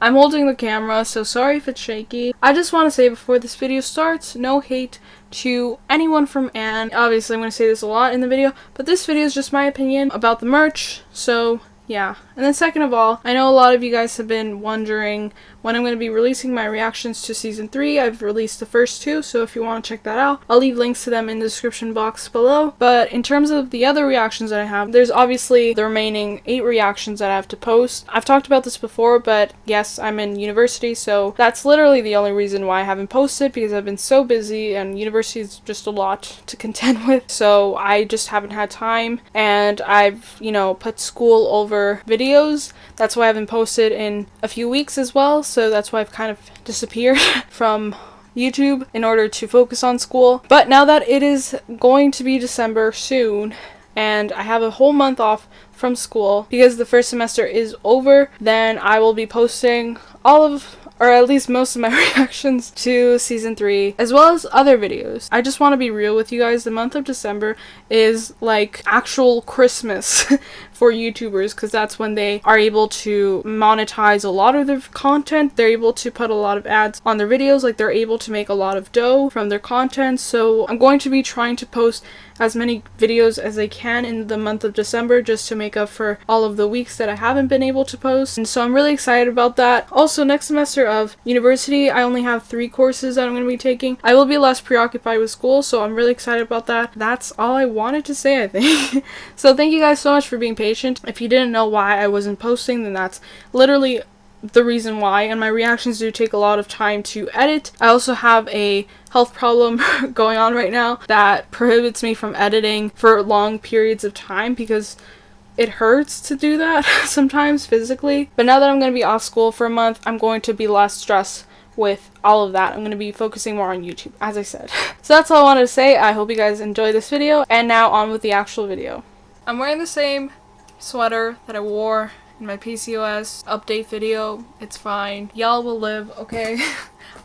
I'm holding the camera, so sorry if it's shaky. I just want to say before this video starts, no hate to anyone from Anne. Obviously, I'm going to say this a lot in the video, but this video is just my opinion about the merch, so yeah. And then second of all, I know a lot of you guys have been wondering when I'm going to be releasing my reactions to season 3. I've released the first 2, so if you want to check that out, I'll leave links to them in the description box below. But in terms of the other reactions that I have, there's obviously the remaining 8 reactions that I have to post. I've talked about this before, but yes, I'm in university, so that's literally the only reason why I haven't posted, because I've been so busy and university is just a lot to contend with. So I just haven't had time, and I've, put school over videos. That's why I haven't posted in a few weeks as well. So that's why I've kind of disappeared from YouTube in order to focus on school. But now that it is going to be December soon, and I have a whole month off from school because the first semester is over, then I will be posting all of, or at least most of my reactions to season 3, as well as other videos. I just want to be real with you guys. The month of December is like actual Christmas for YouTubers, because that's when they are able to monetize a lot of their content. They're able to put a lot of ads on their videos, like they're able to make a lot of dough from their content. So I'm going to be trying to post as many videos as I can in the month of December, just to make up for all of the weeks that I haven't been able to post. And so I'm really excited about that. Also, next semester of university, I only have 3 courses that I'm going to be taking. I will be less preoccupied with school, so I'm really excited about that. That's all I wanted to say, I think. So thank you guys so much for being patient. If you didn't know why I wasn't posting, then that's literally the reason why, and my reactions do take a lot of time to edit. I also have a health problem going on right now that prohibits me from editing for long periods of time, because it hurts to do that sometimes physically. But now that I'm going to be off school for a month, I'm going to be less stressed with all of that. I'm going to be focusing more on YouTube, as I said. So that's all I wanted to say. I hope you guys enjoyed this video, and now on with the actual video. I'm wearing the same sweater that I wore in my PCOS update video. It's fine. Y'all will live, okay?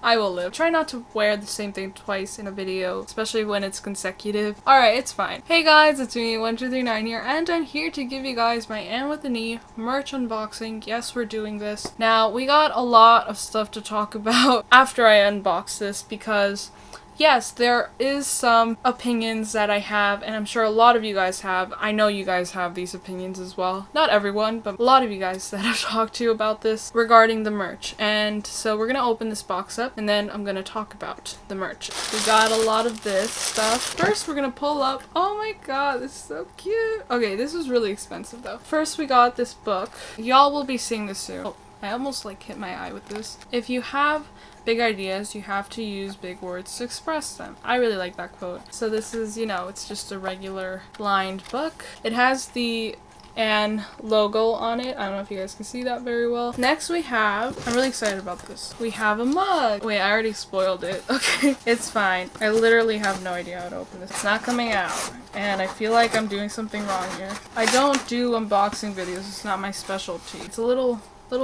I will live. Try not to wear the same thing twice in a video, especially when it's consecutive. Alright, it's fine. Hey guys, it's me, 1239 here, and I'm here to give you guys my Anne with the Knee merch unboxing. Yes, we're doing this. Now, we got a lot of stuff to talk about after I unbox this, because yes, there is some opinions that I have, and I'm sure a lot of you guys have. I know you guys have these opinions as well. Not everyone, but a lot of you guys that I've talked to about this regarding the merch. And so we're gonna open this box up, and then I'm gonna talk about the merch. We got a lot of this stuff. First, we're gonna pull up. Oh my god, this is so cute. Okay, this was really expensive though. First, we got this book. Y'all will be seeing this soon. Oh, I almost hit my eye with this. If you have big ideas, you have to use big words to express them. I really like that quote. So this is, it's just a regular lined book. It has the Anne logo on it. I don't know if you guys can see that very well. Next we have, I'm really excited about this. We have a mug. Wait, I already spoiled it. Okay, it's fine. I literally have no idea how to open this. It's not coming out, and I feel like I'm doing something wrong here. I don't do unboxing videos. It's not my specialty. It's a little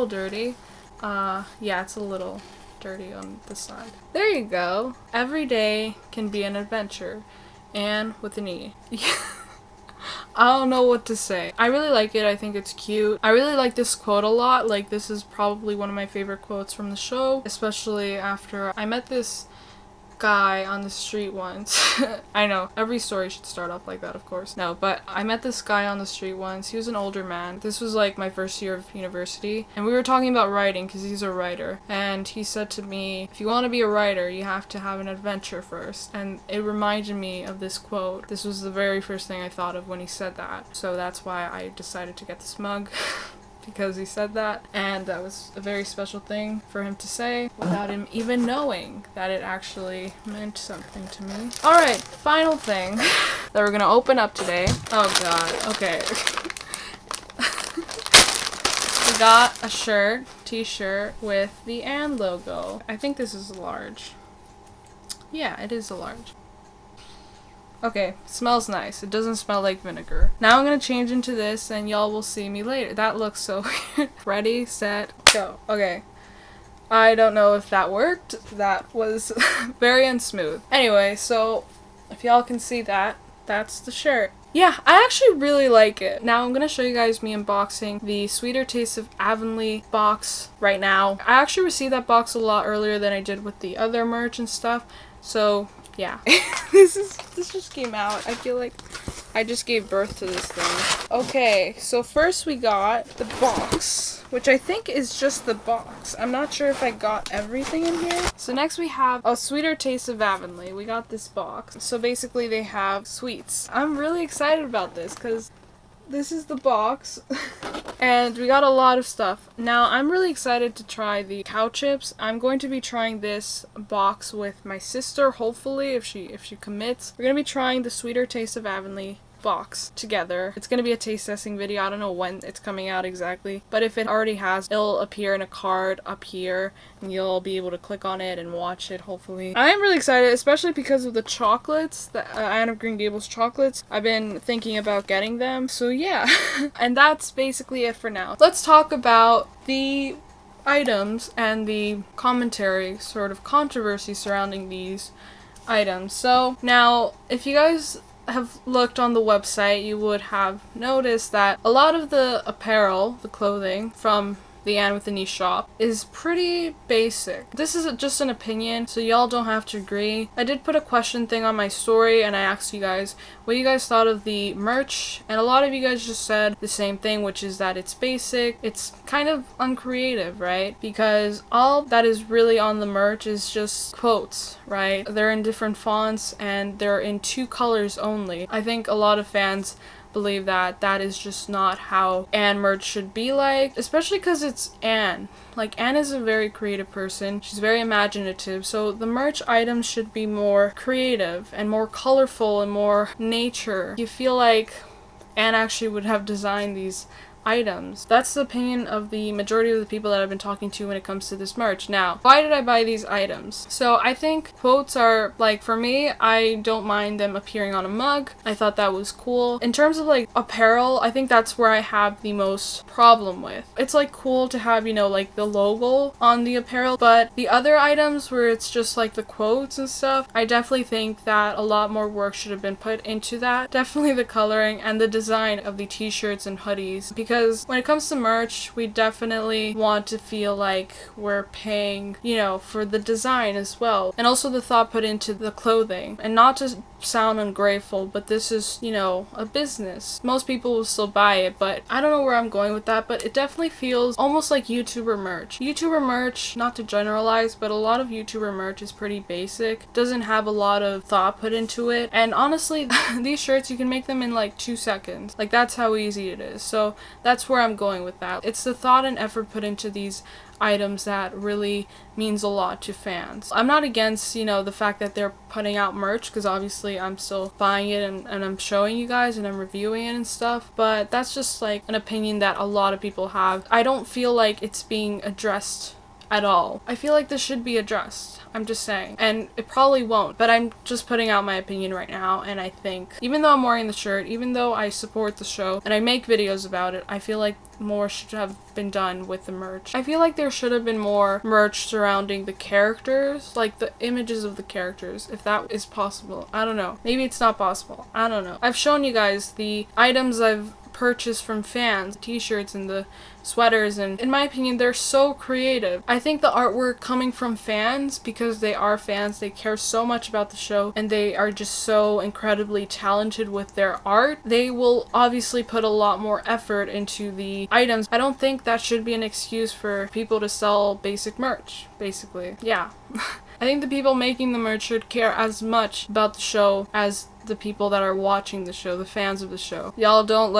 dirty. Yeah, it's a little dirty on the side. There you go. Every day can be an adventure. Anne with an E. I don't know what to say. I really like it. I think it's cute. I really like this quote a lot. Like, this is probably one of my favorite quotes from the show, especially after I met this guy on the street once. I know, every story should start off like that, of course. No, but I met this guy on the street once. He was an older man. This was like my first year of university, and we were talking about writing because he's a writer, and he said to me, if you want to be a writer, you have to have an adventure first. And it reminded me of this quote. This was the very first thing I thought of when he said that, so that's why I decided to get this mug. Because he said that, and that was a very special thing for him to say without him even knowing that it actually meant something to me. Alright, final thing that we're gonna open up today. Oh god, okay. We got a t-shirt with the Anne logo. I think this is a large. Yeah, it is a large. Okay, smells nice. It doesn't smell like vinegar. Now I'm gonna change into this, and y'all will see me later. That looks so weird. Ready, set, go. Okay. I don't know if that worked. That was very unsmooth. Anyway, so if y'all can see that, that's the shirt. Yeah, I actually really like it. Now I'm gonna show you guys me unboxing the Sweeter Taste of Avonlea box right now. I actually received that box a lot earlier than I did with the other merch and stuff, so yeah. This just came out. I feel like I just gave birth to this thing. Okay, so first we got the box, which I think is just the box. I'm not sure if I got everything in here. So next we have a Sweeter Taste of Avonlea. We got this box. So basically they have sweets. I'm really excited about this because this is the box. And we got a lot of stuff. Now, I'm really excited to try the cow chips. I'm going to be trying this box with my sister, hopefully, if she commits. We're going to be trying the Sweeter Taste of Avonlea box together. It's going to be a taste testing video. I don't know when it's coming out exactly, but if it already has, it'll appear in a card up here and you'll be able to click on it and watch it, hopefully. I am really excited, especially because of the chocolates, the Anne of Green Gables chocolates. I've been thinking about getting them, so yeah. And that's basically it for now. Let's talk about the items and the commentary, sort of controversy surrounding these items. So now, if you guys have looked on the website, you would have noticed that a lot of the apparel, the clothing from the Anne with the Niche shop is pretty basic. This is just an opinion, so y'all don't have to agree. I did put a question thing on my story and I asked you guys what you guys thought of the merch, and a lot of you guys just said the same thing, which is that it's basic, it's kind of uncreative, right? Because all that is really on the merch is just quotes, right? They're in different fonts and they're in 2 colors only. I think a lot of fans believe that that is just not how Anne merch should be like, especially because it's Anne. Like, Anne is a very creative person. She's very imaginative, so the merch items should be more creative and more colorful and more nature. You feel like Anne actually would have designed these items. That's the opinion of the majority of the people that I've been talking to when it comes to this merch. Now, why did I buy these items? So I think quotes are, like, for me, I don't mind them appearing on a mug. I thought that was cool. In terms of like apparel, I think that's where I have the most problem with. It's like cool to have, you know, like the logo on the apparel, but the other items where it's just like the quotes and stuff, I definitely think that a lot more work should have been put into that. Definitely the coloring and the design of the t-shirts and hoodies, because when it comes to merch, we definitely want to feel like we're paying, you know, for the design as well. And also the thought put into the clothing. And not to sound ungrateful, but this is, you know, a business. Most people will still buy it, but I don't know where I'm going with that, but it definitely feels almost like YouTuber merch. YouTuber merch, not to generalize, but a lot of YouTuber merch is pretty basic. Doesn't have a lot of thought put into it. And honestly, these shirts, you can make them in like 2 seconds. Like, that's how easy it is. So that's where I'm going with that. It's the thought and effort put into these items that really means a lot to fans. I'm not against, you know, the fact that they're putting out merch, because obviously I'm still buying it and I'm showing you guys and I'm reviewing it and stuff, but that's just like an opinion that a lot of people have. I don't feel like it's being addressed at all. I feel like this should be addressed. I'm just saying. And it probably won't, but I'm just putting out my opinion right now, and I think, even though I'm wearing the shirt, even though I support the show, and I make videos about it, I feel like more should have been done with the merch. I feel like there should have been more merch surrounding the characters, like the images of the characters, if that is possible. I don't know. Maybe it's not possible. I don't know. I've shown you guys the items I've purchased from fans, t-shirts and the sweaters, and in my opinion they're so creative. I think the artwork coming from fans, because they are fans, they care so much about the show and they are just so incredibly talented with their art, they will obviously put a lot more effort into the items. I don't think that should be an excuse for people to sell basic merch, basically. Yeah. I think the people making the merch should care as much about the show as the people that are watching the show, the fans of the show. Y'all don't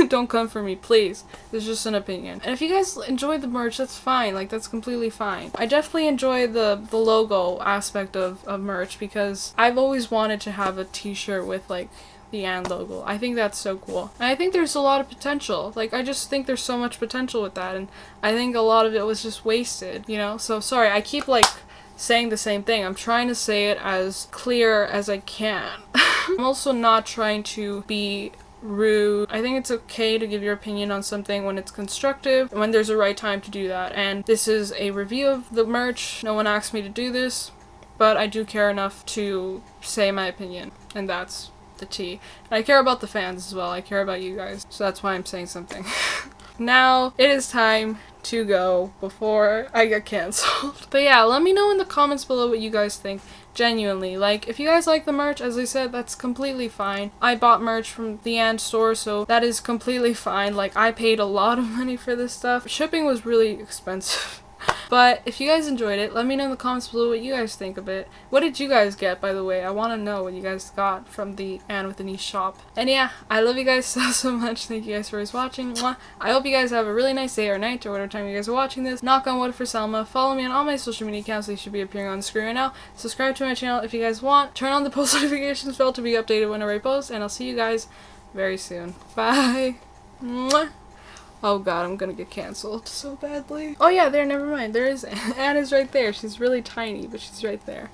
don't come for me, please. It's just an opinion. And if you guys enjoy the merch, that's fine. Like, that's completely fine. I definitely enjoy the logo aspect of merch, because I've always wanted to have a t-shirt with like the Anne logo. I think that's so cool. And I think there's a lot of potential. Like, I just think there's so much potential with that, and I think a lot of it was just wasted, you know? So sorry, I keep like saying the same thing. I'm trying to say it as clear as I can. I'm also not trying to be rude. I think it's okay to give your opinion on something when it's constructive, when there's a right time to do that. And this is a review of the merch. No one asked me to do this, but I do care enough to say my opinion, and that's the tea. And I care about the fans as well. I care about you guys. So that's why I'm saying something. Now it is time to go before I get cancelled. But yeah, let me know in the comments below what you guys think. Genuinely, like, if you guys like the merch, as I said, that's completely fine. I bought merch from the Ant store, so that is completely fine. Like, I paid a lot of money for this stuff. Shipping was really expensive. But if you guys enjoyed it, let me know in the comments below what you guys think of it. What did you guys get, by the way? I want to know what you guys got from the Anne with the Niche shop. And yeah, I love you guys so much. Thank you guys for always watching. Mwah. I hope you guys have a really nice day or night or whatever time you guys are watching this. Knock on wood for Selma. Follow me on all my social media accounts. They should be appearing on the screen right now. Subscribe to my channel if you guys want. Turn on the post notifications bell to be updated whenever I post. And I'll see you guys very soon. Bye. Mwah. Oh god, I'm gonna get cancelled so badly. Oh yeah, there, never mind. There is Anne is right there. She's really tiny, but she's right there.